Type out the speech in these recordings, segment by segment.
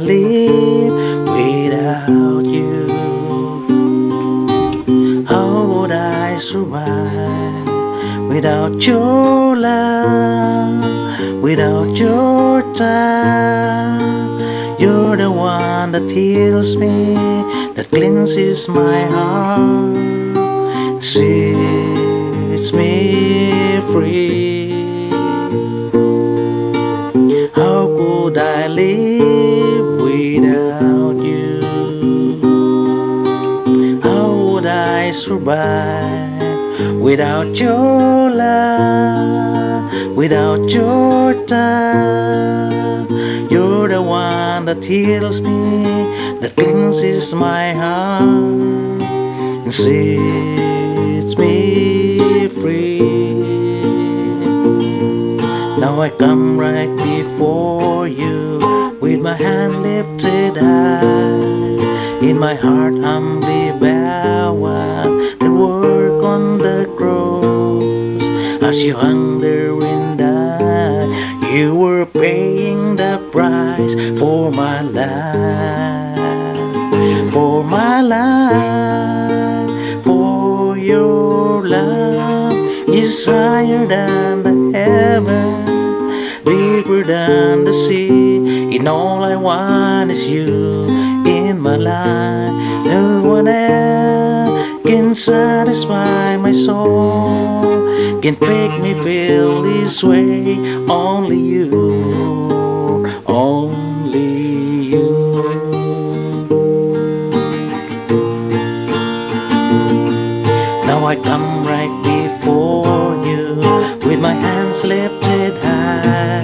live without you? How would I survive without your love, without your time? You're the one that heals me, that cleanses my heart, sets me free. How could I live without you? How would I survive without your love, without your time? You're the one that heals me, that cleanses my heart, and sets me free. Now I come right before you with my hand lifted high. In my heart humbly bow at the work on the cross. As you hung there and died, you were paying the price for my life, for my life. For your love is higher than the heaven, deeper than the sea, and all I want is you in my life. No one else can satisfy my soul, can make me feel this way. Only you, only you. Now I come right before you with my hands lifted high.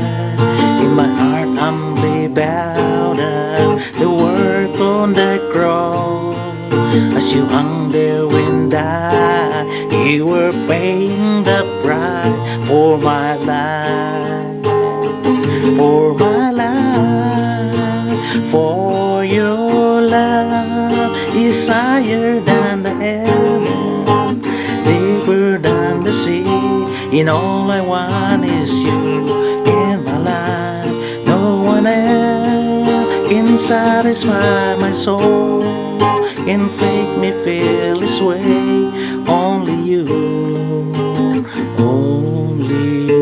In my heart humbly bowed at the work on the cross. As you hung there and died, you were paying the price for my life, for my life. For your love is higher than the heaven, deeper than the sea, and all I want is you in my life. No one else can satisfy my soul, can make me feel this way. Only you, only you.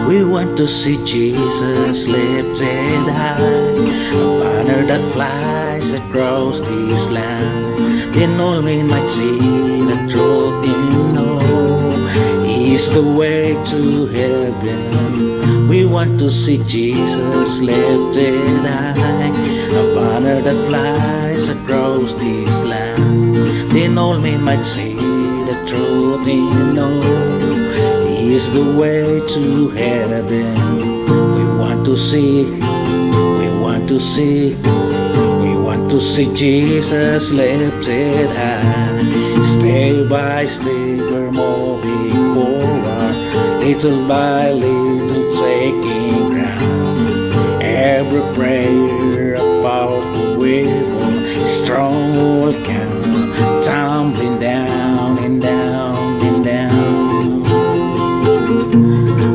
We want to see Jesus lifted high, a banner that flies across this land. Then all men might see the truth in all. He's the way to heaven. We want to see Jesus lifted high, a banner that flies across this land. Then all men might see the truth in all. He's the way to heaven. We want to see, we want to see, we want to see Jesus lifted high. Step by step we're moving forward, little by little taking ground. Every prayer a powerful weapon, strong volcano, tumbling down and down and down.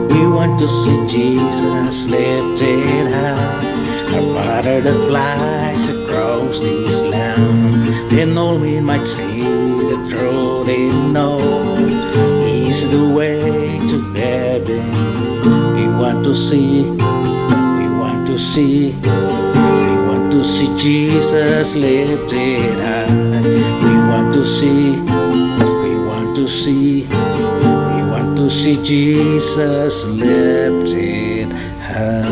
We want to see Jesus lifted high, a banner that flies across this land. Then all we might see the truth and know He's the way to heaven. We want to see, we want to see, we want to see Jesus lifted high. We want to see, we want to see, to see Jesus lifted high.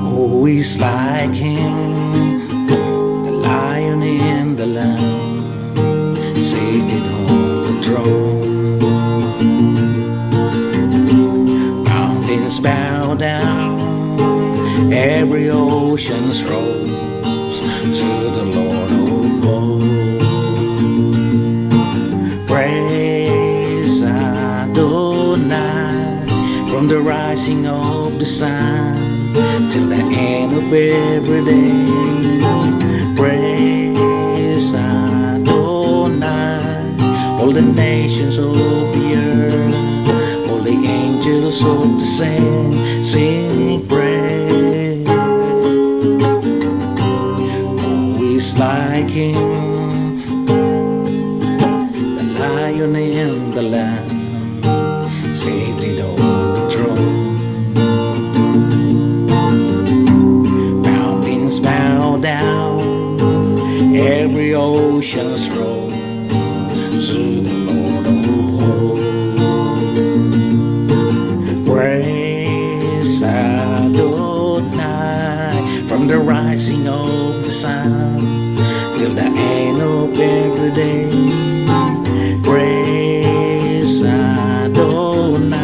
Who is like Him, the Lion and the Lamb, seated on the throne? Mountains bow every ocean's rose to the Lord of hosts. Praise Adonai from the rising of the sun till the end of every day. Praise Adonai, all the nations of the earth, all the angels of the sand, sing praise. Who is like him, the lion and the lamb, seated on the throne. Mountains bow down, every ocean's roll to the Lord of hosts. Praise Adonai from the rising of the sun till the end of every day. Praise Adonai,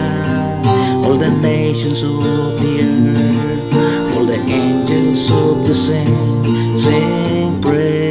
all the nations of the earth, all the angels of the sand, sing praise.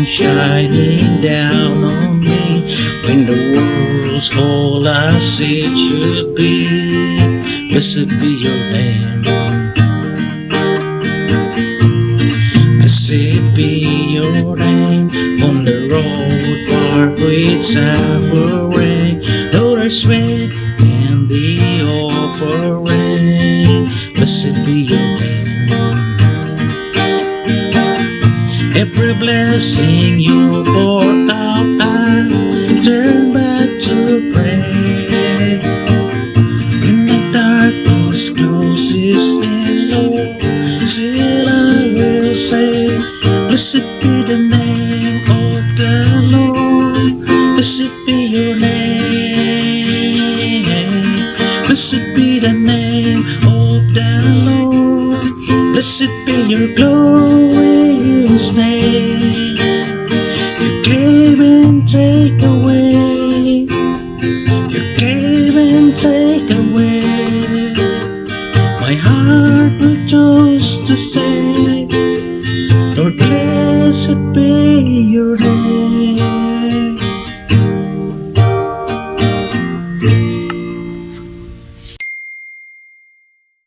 Shining down on me when the world's all I see it should be. Blessed be your name, blessed be your name. On the road marked with suffering, Lord, I sweat and the offering. Blessed be your name. Every blessing you pour out, I turn back to pray. When the darkness closes in, Lord, still I will say, blessed be the name of the Lord. Blessed be your name. Blessed be the name of the Lord. Blessed be your glorious name. You gave and take away. You gave and take away. My heart rejoices to say, Lord, blessed be your name.